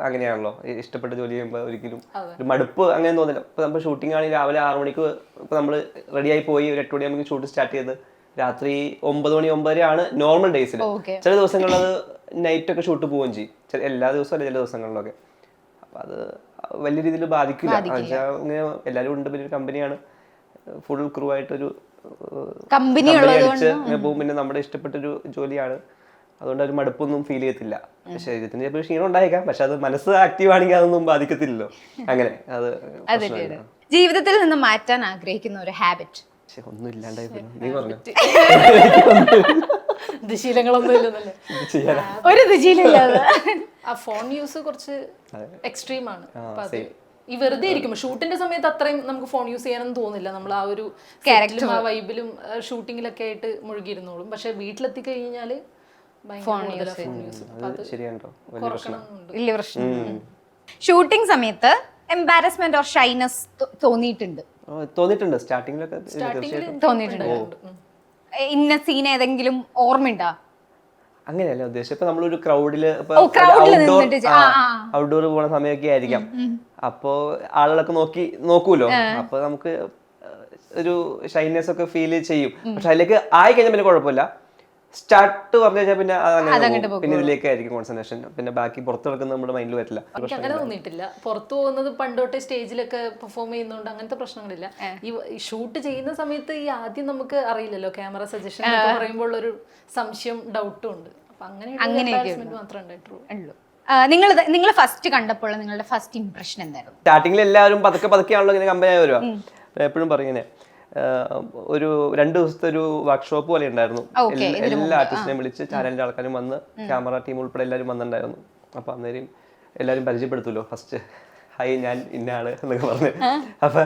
Speaker 2: അങ്ങനെയാണല്ലോ, ഇഷ്ടപ്പെട്ട ജോലി ചെയ്യുമ്പോൾ ഒരിക്കലും ഒരു മടുപ്പ് അങ്ങനെ തോന്നില്ല. ഇപ്പൊ നമ്മൾ ഷൂട്ടിംഗ് ആണെങ്കിൽ രാവിലെ 6 മണിക്ക് ഇപ്പൊ നമ്മൾ റെഡിയായി പോയി ഒരു 8 മണിയാകുമ്പോൾ ഷൂട്ട് സ്റ്റാർട്ട് ചെയ്ത് രാത്രി 9 മണി 9:30 ആണ് നോർമൽ ഡേയ്സിൽ. ചില ദിവസങ്ങളിൽ അത് നൈറ്റ് ഒക്കെ ഷൂട്ട് പോവുകയും ചെയ്യും. എല്ലാ ദിവസവും അല്ല, ചില ദിവസങ്ങളിലൊക്കെ. അപ്പൊ അത് വലിയ രീതിയിൽ ബാധിക്കില്ല. ഇങ്ങനെ എല്ലാവരും ഉണ്ട്, വലിയൊരു കമ്പനിയാണ്, ഫുൾ ക്രൂ ആയിട്ടൊരു
Speaker 1: കമ്പനി
Speaker 2: പോകും. പിന്നെ നമ്മുടെ ഇഷ്ടപ്പെട്ടൊരു ജോലിയാണ്, അതുകൊണ്ട് ഒരു മടുപ്പൊന്നും ഫീൽ ചെയ്യത്തില്ല. ശരീരത്തിന് ചിലപ്പോൾ ക്ഷീണം ഉണ്ടായേക്കാം, പക്ഷെ അത് മനസ്സ് ആക്റ്റീവ് ആണെങ്കിൽ അതൊന്നും ബാധിക്കത്തില്ലല്ലോ. അങ്ങനെ അത്
Speaker 1: ജീവിതത്തിൽ നിന്ന് മാറ്റാൻ ആഗ്രഹിക്കുന്ന ഒരു ഹാബിറ്റ്?
Speaker 2: ഒന്നും ഇല്ലാണ്ടായി നീ പറഞ്ഞു.
Speaker 3: ദുശീലങ്ങളൊന്നും ഇല്ലെന്നല്ലേ?
Speaker 1: ഒരു ദുശീലമില്ലാതെ
Speaker 3: ആ ഫോൺ യൂസ് കുറച്ച് എക്സ്ട്രീം ആണ്. ഈ വെറുതെ ഇരിക്കുമ്പോൾ ഷൂട്ടിന്റെ സമയത്ത് അത്രയും നമുക്ക് ഫോൺ യൂസ് ചെയ്യാനൊന്നും തോന്നില്ല. നമ്മൾ ആ ഒരു ക്യാരക്ടറും ആ വൈബിലും ഷൂട്ടിങ്ങിലൊക്കെ ആയിട്ട് മുഴുകിയിരുന്നോളും. പക്ഷെ വീട്ടിലെത്തി കഴിഞ്ഞാല്
Speaker 1: ഷൂട്ടിംഗ് സമയത്ത് എംബാരസ്മെന്റ് ഓർ ഷൈനസ് തോന്നിയിട്ടുണ്ട്?
Speaker 2: സ്റ്റാർട്ടിങ്ങിലൊക്കെ
Speaker 1: തോന്നിയിട്ടുണ്ട്. ഇന്ന സീൻ ഏതെങ്കിലും ഓർമ്മയുണ്ടോ?
Speaker 2: അങ്ങനെയല്ല ഉദ്ദേശം. ഇപ്പൊ നമ്മളൊരു ക്രൗഡില് ഔട്ട്ഡോർ പോണ സമയമൊക്കെ ആയിരിക്കാം. അപ്പോ ആളുകളൊക്കെ നോക്കൂലോ. അപ്പൊ നമുക്ക് ഒരു ഷൈനെസ് ഒക്കെ ഫീൽ ചെയ്യും. പക്ഷെ അതിലേക്ക് ആയി കഴിഞ്ഞാൽ പിന്നെ കുഴപ്പമില്ല. സ്റ്റാർട്ട് പറഞ്ഞു കഴിഞ്ഞാൽ പിന്നെ പിന്നെ ഇതിലേക്ക് ആയിരിക്കും കോൺസെൻട്രേഷൻ. പിന്നെ ബാക്കി പുറത്ത് നടക്കുന്നത് നമ്മുടെ മൈൻഡിൽ വരില്ല.
Speaker 3: എനിക്ക് അങ്ങനെ തോന്നിയിട്ടില്ല. പുറത്തു പോകുന്നത് പണ്ടോട്ടെ സ്റ്റേജിലൊക്കെ പെർഫോം ചെയ്യുന്നതുകൊണ്ട് അങ്ങനത്തെ പ്രശ്നങ്ങളില്ല. ഈ ഷൂട്ട് ചെയ്യുന്ന സമയത്ത് ഈ ആദ്യം നമുക്ക് അറിയില്ലല്ലോ, ക്യാമറ സജഷൻ പറയുമ്പോൾ ഒരു സംശയം ഡൗട്ടും ഉണ്ട്. അപ്പൊ അങ്ങനെ മാത്രമേ ഉണ്ടായിട്ടുള്ളൂ.
Speaker 1: നിങ്ങൾ ഫസ്റ്റ് കണ്ടപ്പോൾ നിങ്ങളുടെ ഫസ്റ്റ് ഇംപ്രഷൻ എന്തായിരുന്നു?
Speaker 2: സ്റ്റാർട്ടിങ്ങിൽ എല്ലാവരും പതുക്കെയാണല്ലോ ഇങ്ങനെ കമ്പനി ആയി വരുക. എപ്പോഴും പറയുന്നേ ഒരു 2 ദിവസത്തെ ഒരു വർക്ക്ഷോപ്പ് പോലെ ഉണ്ടായിരുന്നു. എല്ലാ ആർട്ടിസ്റ്റിനെയും വിളിച്ച് ചാനലിന്റെ ആൾക്കാരും വന്ന്, ക്യാമറ ടീം ഉൾപ്പെടെ എല്ലാവരും വന്നിട്ടുണ്ടായിരുന്നു. അപ്പൊ അന്നേരം എല്ലാവരും പരിചയപ്പെടുത്തുമല്ലോ. ഫസ്റ്റ് ഹായ് ഞാൻ ഇന്നയാള് എന്നൊക്കെ പറഞ്ഞ്. അപ്പൊ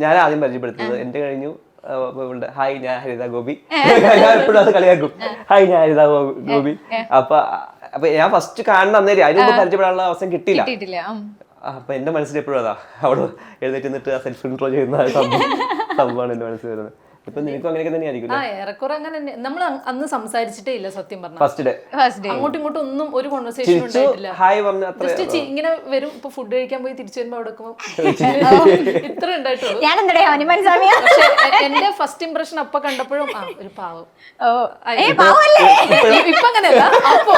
Speaker 2: ഞാൻ ആദ്യം പരിചയപ്പെടുത്തുന്നത് എന്റെ കഴിഞ്ഞു. ഹായ് ഞാൻ ഹരിത ഗോപി. ഞാൻ എപ്പോഴും അത് കളിയാക്കും, ഹായ് ഞാൻ ഹരിത ഗോപി. അപ്പൊ ഞാൻ ഫസ്റ്റ് കാണുന്ന അന്നേരം അതിന് മുമ്പ് പരിചയപ്പെടാനുള്ള അവസരം കിട്ടിയില്ല. അപ്പൊ എന്റെ മനസ്സിൽ എപ്പോഴും അതാ അവിടെ എഴുന്നേറ്റ് നിന്നിട്ട് ആ സെൽഫ് ഇൻട്രോ ചെയ്യുന്ന സംഭവമാണ് എന്റെ മനസ്സിൽ വരുന്നത്. ഇപ്പൊ നിനക്കും അങ്ങനെയൊക്കെ തന്നെ ആയിരിക്കും
Speaker 3: ഏറെക്കുറെ അങ്ങനെ നമ്മൾ അന്ന് സംസാരിച്ചിട്ടേ ഇല്ല സത്യം പറഞ്ഞാൽ.
Speaker 2: ഫസ്റ്റ് ഡേ
Speaker 3: അങ്ങോട്ടും ഇങ്ങോട്ടും ഒന്നും ഒരു കോൺവെർസേഷൻ ഉണ്ടായിട്ടില്ല.
Speaker 2: ഹായ് പറഞ്ഞ അത്ര
Speaker 3: ജസ്റ്റ് ഇങ്ങനെ വരും. ഇപ്പൊ ഫുഡ് കഴിക്കാൻ പോയി തിരിച്ചു വരുമ്പോ അവിടെ ഇത്ര ഉണ്ടായിട്ടുള്ളൂ.
Speaker 1: ഞാൻ എന്താ ഹനുമാൻ സ്വാമിയാ?
Speaker 3: പക്ഷെ എന്റെ ഫസ്റ്റ് ഇംപ്രഷൻ അപ്പൊ കണ്ടപ്പോഴും ഒരു പാവം. ഇപ്പൊ അങ്ങനെയല്ല. അപ്പൊ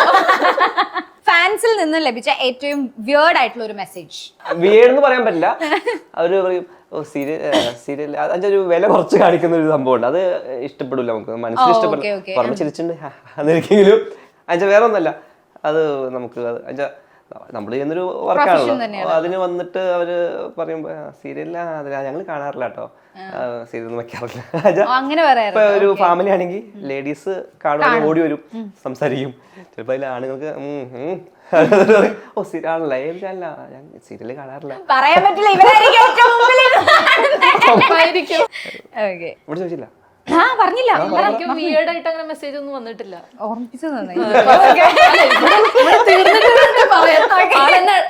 Speaker 1: ഫാൻസിൽ നിന്ന് ലഭിച്ച ഏറ്റവും വിയേർഡ് ആയിട്ടുള്ള ഒരു മെസ്സേജ്.
Speaker 2: വിയേർഡ് എന്ന് പറയാൻ പറ്റില്ല. അവര് പറയും സീരിയൽ അതിന്റെ ഒരു വില കുറച്ച് കാണിക്കുന്ന ഒരു സംഭവമുണ്ട്. അത് ഇഷ്ടപ്പെടില്ല നമുക്ക്, മനസ്സിൽ ഇഷ്ടപ്പെടില്ല. പറഞ്ഞ ചിരിച്ചിട്ടുണ്ട് അന്നിരിക്കെങ്കിലും അഞ്ച വേറെ ഒന്നല്ല. അത് നമുക്ക് നമ്മൾ ചെയ്യുന്നൊരു വർക്കാണല്ലോ. അതിന് വന്നിട്ട് അവര് പറയുമ്പോ സീരിയലില്ല ഞങ്ങൾ കാണാറില്ല കേട്ടോ, സീരിയൽ ഒന്നും വെക്കാറില്ല. ഇപ്പൊ ഒരു ഫാമിലി ആണെങ്കിൽ ലേഡീസ് കാണുമ്പോൾ ഓടി വരും, സംസാരിക്കും. ചിലപ്പോ അതിൽ ആണുങ്ങൾക്ക് ഓ സീരിയൽ അല്ല ഞാൻ സീരിയല് കാണാറില്ല
Speaker 1: പറയാൻ പറ്റില്ല.
Speaker 2: ഇവിടെ ചോദിച്ചില്ല.
Speaker 1: പറഞ്ഞില്ല.
Speaker 3: എനിക്ക് വിയേർഡ് ആയിട്ട് അങ്ങനെ മെസ്സേജ് ഒന്നും വന്നിട്ടില്ല.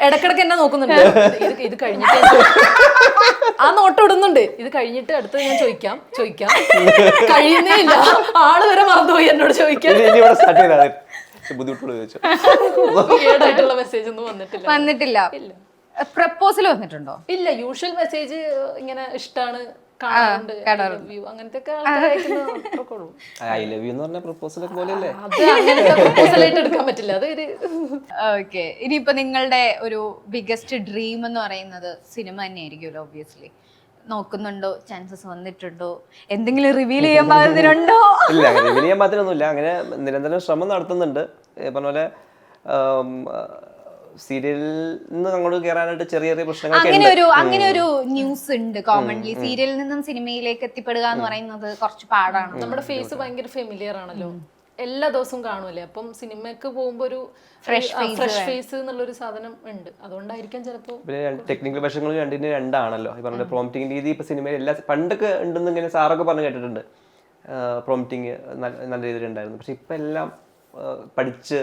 Speaker 3: ഇടക്കിടക്ക് എന്നെ നോക്കുന്നുണ്ട്. ഇത് കഴിഞ്ഞിട്ട് ആ നോട്ടം ഇടുന്നുണ്ട്. ഇത് കഴിഞ്ഞിട്ട് അടുത്തത് ഞാൻ ചോദിക്കാം കഴിയുന്നേ ഇല്ല. ആള് വരെ മറന്നുപോയി എന്നോട് ചോദിക്കാൻ. വിയേർഡായിട്ടുള്ള മെസ്സേജ് ഒന്നും വന്നിട്ടില്ല.
Speaker 1: പ്രപ്പോസൽ വന്നിട്ടുണ്ടോ?
Speaker 3: ഇല്ല. യൂഷ്വൽ മെസ്സേജ് ഇങ്ങനെ ഇഷ്ടാണ്, അങ്ങനത്തെ
Speaker 2: ഐ ലവ് യു എന്ന് പറഞ്ഞ പ്രപ്പോസൽ പോലെയല്ലേ?
Speaker 3: അത് അങ്ങനത്തെ പ്രപ്പോസലായിട്ട് എടുക്കാൻ പറ്റില്ല. അത്
Speaker 1: ഓക്കെ. ഇനിയിപ്പോ നിങ്ങളുടെ ഒരു ബിഗസ്റ്റ് ഡ്രീം എന്ന് പറയുന്നത് സിനിമ തന്നെയായിരിക്കുമല്ലോ ഒബ്വിയസ്ലി. നോക്കുന്നുണ്ടോ? ചാൻസസ് വന്നിട്ടുണ്ടോ? എന്തെങ്കിലും റിവീൽ ചെയ്യാൻ പാകത്തിനുണ്ടോ?
Speaker 2: ഇല്ല, റിവീൽ ചെയ്യാൻ പാകത്തിനൊന്നുമില്ല. അങ്ങനെ നിരന്തരം ശ്രമം നടത്തുന്നുണ്ട്. പറഞ്ഞ പോലെ സീരിയലിൽ നിന്ന് അങ്ങോട്ട് കയറാനായിട്ട് ചെറിയ ചെറിയ പ്രശ്നങ്ങളൊക്കെ
Speaker 1: അങ്ങനെ ഒരു ന്യൂസ് ഉണ്ട് കോമൺലി. സീരിയലിൽ നിന്നും സിനിമയിലേക്ക് എത്തിപ്പെടുക എന്ന് പറയുന്നത് കുറച്ച് പാടാണ്.
Speaker 3: നമ്മുടെ ഫേസ് ഭയങ്കര ഫെമിലിയർ ആണല്ലോ, എല്ലാ ദിവസവും കാണുമല്ലേ. അപ്പം സിനിമക്ക് പോകുമ്പോ ഒരു ഫ്രഷ് ഫേസ് എന്നുള്ളൊരു സാധനം ഉണ്ട്. അതുകൊണ്ടായിരിക്കാം ചിലപ്പോ.
Speaker 2: ടെക്നിക്കൽ വശങ്ങൾ രണ്ടിന് രണ്ടാണല്ലോ. ഈ പറഞ്ഞ പ്രോംപ്റ്റിംഗ് രീതി ഇപ്പൊ സിനിമയിൽ എല്ലാ പണ്ടൊക്കെ ഉണ്ടെന്ന് ഇങ്ങനെ സാറൊക്കെ പറഞ്ഞു കേട്ടിട്ടുണ്ട്. പ്രോംപ്റ്റിംഗ് നല്ല രീതിയിൽ ഉണ്ടായിരുന്നു. പക്ഷെ ഇപ്പൊ എല്ലാം പഠിച്ച്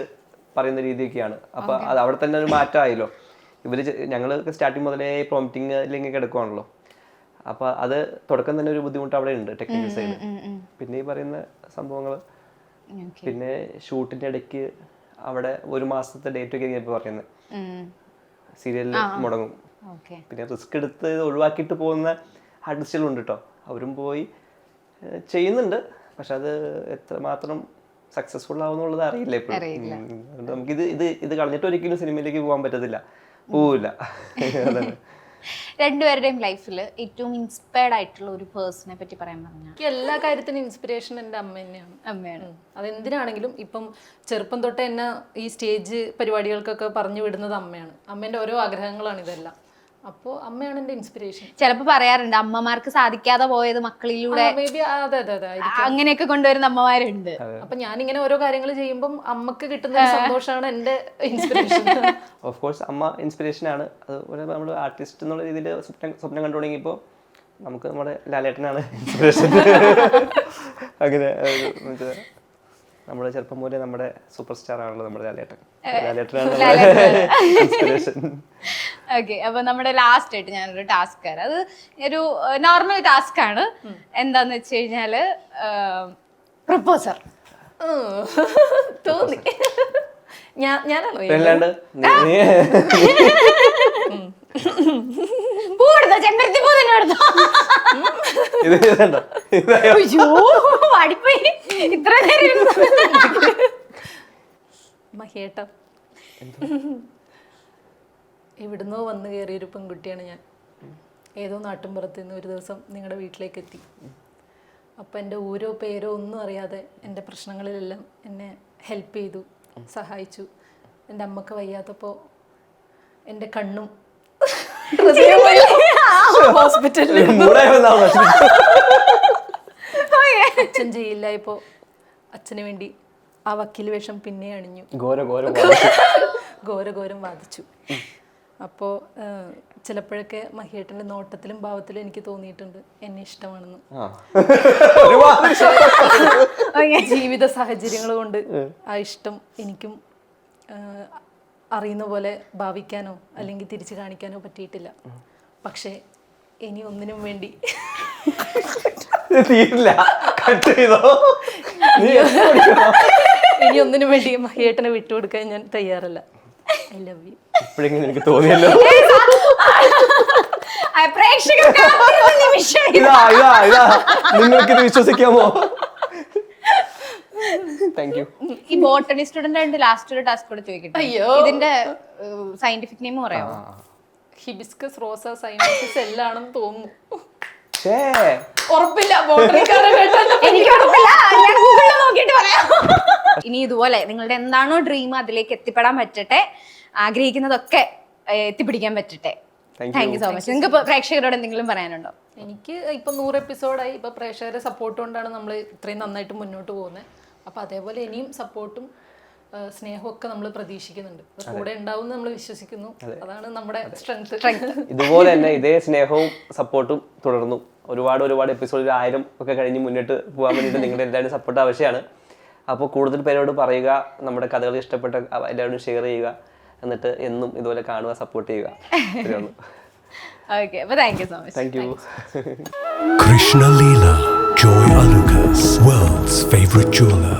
Speaker 2: പറയുന്ന രീതിയൊക്കെയാണ്. അപ്പൊ അത് അവിടെ തന്നെ ഒരു മാറ്റമായല്ലോ. ഇവര് ഞങ്ങൾ സ്റ്റാർട്ടിങ് മുതലേ പ്രോംപ്റ്റിംഗ് അല്ലെങ്കിൽ കിടക്കുവാണല്ലോ. അപ്പൊ അത് തുടക്കം തന്നെ ഒരു ബുദ്ധിമുട്ട് അവിടെ ഉണ്ട് ടെക്നിക്കൽ സൈഡ്. പിന്നെ ഈ പറയുന്ന സംഭവങ്ങൾ, പിന്നെ ഷൂട്ടിന്റെ ഇടയ്ക്ക് അവിടെ ഒരു മാസത്തെ ഡേറ്റ് ഒക്കെ ഇപ്പൊ പറയുന്നത് സീരിയലിൽ മുടങ്ങും. പിന്നെ റിസ്ക് എടുത്ത് ഒഴിവാക്കിയിട്ട് പോകുന്ന ആർട്ടിസ്റ്റുകളുണ്ട് കേട്ടോ. അവരും പോയി ചെയ്യുന്നുണ്ട്. പക്ഷെ അത് എത്രമാത്രം സക്സസ്ഫുൾ ആവുന്നുള്ളത് അറിയില്ല ഇപ്പോഴും. നമുക്ക് ഇത് കളഞ്ഞിട്ട് ഒരിക്കലും സിനിമയിലേക്ക് പോകാൻ പറ്റത്തില്ല, പോവില്ല.
Speaker 1: രണ്ടുപേരുടെയും ലൈഫിൽ ഏറ്റവും ഇൻസ്പയർഡ് ആയിട്ടുള്ള ഒരു പേഴ്സണെ പറ്റി പറയാൻ പറഞ്ഞാൽ?
Speaker 3: എനിക്ക് എല്ലാ കാര്യത്തിനും ഇൻസ്പിറേഷൻ എൻ്റെ അമ്മ തന്നെയാണ്. അതെന്തിനാണെങ്കിലും ഇപ്പം ചെറുപ്പം തൊട്ട് എന്നെ ഈ സ്റ്റേജ് പരിപാടികൾക്കൊക്കെ പറഞ്ഞു വിടുന്നത് അമ്മയാണ്. അമ്മേൻ്റെ ഓരോ ആഗ്രഹങ്ങളാണ് ഇതെല്ലാം. അപ്പോൾ അമ്മയാണ് എൻ്റെ ഇൻസ്പിറേഷൻ.
Speaker 1: ചിലപ്പോൾ പറയാറുണ്ട് അമ്മമാർക്ക് സാധിക്കാതെ പോയത് മക്കളിലൂടെ അങ്ങനെയൊക്കെ കൊണ്ടുവരുന്ന അമ്മമാരുണ്ട്.
Speaker 3: അപ്പൊ ഞാനിങ്ങനെ ഓരോ കാര്യങ്ങൾ ചെയ്യുമ്പോൾ അമ്മക്ക് കിട്ടുന്ന സന്തോഷമാണ് എൻ്റെ ഇൻസ്പിറേഷൻ.
Speaker 2: ഓഫ് കോഴ്സ് അമ്മ ഇൻസ്പിറേഷൻ ആണ്. അതുപോലെ നമ്മൾ ആർട്ടിസ്റ്റ് എന്നുള്ള രീതിയിൽ സ്വപ്നം കണ്ടു തുടങ്ങിയപ്പോൾ നമുക്ക് നമ്മുടെ ലാലേട്ടനാണ് ഇൻസ്പിറേഷൻ. അങ്ങനെ നമ്മുടെ ചെറുപ്പം പോലെ നമ്മുടെ സൂപ്പർ സ്റ്റാർ ആണല്ലോ നമ്മുടെ ലാലേട്ടൻ. ലാലേട്ടനാണ് ഇൻസ്പിറേഷൻ.
Speaker 1: ഓക്കെ. അപ്പൊ നമ്മുടെ ലാസ്റ്റ് ആയിട്ട് ഞാനൊരു ടാസ്ക് തരാം. അത് ഒരു നോർമൽ ടാസ്ക് ആണ്. എന്താന്ന് വെച്ച് കഴിഞ്ഞാല് പ്രപ്പോസർ
Speaker 3: തോന്നി ഞാനാണോ
Speaker 1: പൂവെടുത്തോ? ചെമ്പരത്തി പൂ തന്നെ എടുത്തോ? വാടിപ്പോയി ഇത്ര നേരം.
Speaker 3: മഹേട്ട എവിടുന്നോ വന്ന് കയറിയൊരു പെൺകുട്ടിയാണ് ഞാൻ. ഏതോ നാട്ടിൻപുറത്ത് നിന്ന് ഒരു ദിവസം നിങ്ങളുടെ വീട്ടിലേക്ക് എത്തി. അപ്പം എൻ്റെ ഓരോ പേരോ ഒന്നും അറിയാതെ എൻ്റെ പ്രശ്നങ്ങളിലെല്ലാം എന്നെ ഹെൽപ്പ് ചെയ്തു, സഹായിച്ചു. എൻ്റെ അമ്മക്ക് വയ്യാത്തപ്പോൾ എൻ്റെ കണ്ണും ഹോസ്പിറ്റലിൽ അച്ഛൻ ജയിലിലായപ്പോൾ അച്ഛന് വേണ്ടി ആ വക്കീൽ വേഷം പിന്നെ അണിഞ്ഞു, ഘോരം വാദിച്ചു. അപ്പോൾ ചിലപ്പോഴൊക്കെ മഹിയേട്ടൻ്റെ നോട്ടത്തിലും ഭാവത്തിലും എനിക്ക് തോന്നിയിട്ടുണ്ട് എന്നെ ഇഷ്ടമാണെന്ന്. ജീവിത സാഹചര്യങ്ങൾ കൊണ്ട് ആ ഇഷ്ടം എനിക്കും അറിയുന്ന പോലെ ഭാവിക്കാനോ അല്ലെങ്കിൽ തിരിച്ചു കാണിക്കാനോ പറ്റിയിട്ടില്ല. പക്ഷേ ഇനി ഒന്നിനും വേണ്ടി
Speaker 2: തീരില്ല, കട്ട് ചെയ്തോ. നീ
Speaker 3: ഇനി ഒന്നിനും വേണ്ടി മഹിയേട്ടനെ വിട്ടുകൊടുക്കാൻ ഞാൻ തയ്യാറല്ല. I love you.
Speaker 2: ഇപ്പോഴെങ്കിലും എനിക്ക് തോന്നിയല്ലോ.
Speaker 1: പ്രേക്ഷകർക്ക് ഒരു നിമിഷം
Speaker 2: ഇതാ ഇതാ ഇതാ നിങ്ങൾക്കിത് വിശ്വസിക്കാമോ? Thank you.
Speaker 1: ഈ ബോട്ടണി സ്റ്റുഡന്റ് ആയിട്ട് ലാസ്റ്റ് ഒരു ടാസ്ക് കൂടെ ചോദിക്കട്ടെ.
Speaker 3: അയ്യോ.
Speaker 1: ഇതിന്റെ സയന്റിഫിക് നെയിം പറയാമോ?
Speaker 3: ഹിബിസ്കസ് റോസ സൈനസിസ് എല്ലാണെന്ന് തോന്നുന്നു.
Speaker 2: ഛേ,
Speaker 3: ഉറപ്പില്ല. ബോട്ടണിക്കാരെ
Speaker 1: എനിക്ക് ഉറപ്പില്ല, ഞാൻ ഗൂഗിളിൽ നോക്കിയിട്ട് പറയാം. ഇനി ഇതുപോലെ നിങ്ങളുടെ എന്താണോ ഡ്രീം അതിലേക്ക് എത്തിപ്പെടാൻ പറ്റട്ടെ, ആഗ്രഹിക്കുന്നതൊക്കെ എത്തിപ്പിടിക്കാൻ പറ്റട്ടെ. Thank you so much. നിങ്ങൾക്ക് പ്രേക്ഷകരോട് എന്തെങ്കിലും പറയാനുണ്ടോ?
Speaker 3: എനിക്ക് ഇപ്പൊ 100 എപ്പിസോഡായി. ഇപ്പൊ പ്രേക്ഷകരുടെ സപ്പോർട്ട് കൊണ്ടാണ് നമ്മൾ ഇത്രയും നന്നായിട്ട് മുന്നോട്ട് പോകുന്നത്. അപ്പൊ അതേപോലെ ഇനിയും സപ്പോർട്ടും സ്നേഹവും ഒക്കെ നമ്മൾ പ്രതീക്ഷിക്കുന്നുണ്ട്. കൂടെ ഉണ്ടാവും നമ്മൾ വിശ്വസിക്കുന്നു. അതാണ് നമ്മുടെ സ്ട്രെങ്ത്.
Speaker 2: ഇതുപോലെ തന്നെ ഇതേ സ്നേഹവും സപ്പോർട്ടും തുടർന്നു ഒരുപാട് എപ്പിസോഡിൽ 1000 ഒക്കെ കഴിഞ്ഞ് മുന്നോട്ട് പോകാൻ വേണ്ടിയിട്ട് നിങ്ങളുടെ എല്ലാവരും സപ്പോർട്ട് ആവശ്യമാണ്. അപ്പോൾ കൂടുതൽ പേരോട് പറയുക, നമ്മുടെ കഥകൾ ഇഷ്ടപ്പെട്ട എല്ലാവരും ഷെയർ ചെയ്യുക, എന്നിട്ട് എന്നും ഇതുപോലെ കാണുക, സപ്പോർട്ട് ചെയ്യുക.
Speaker 1: ഓക്കെ, അപ്പോൾ thank you so much.
Speaker 2: Thank you.
Speaker 4: Krishna Leela, Joy Alucas, world's favorite jeweler.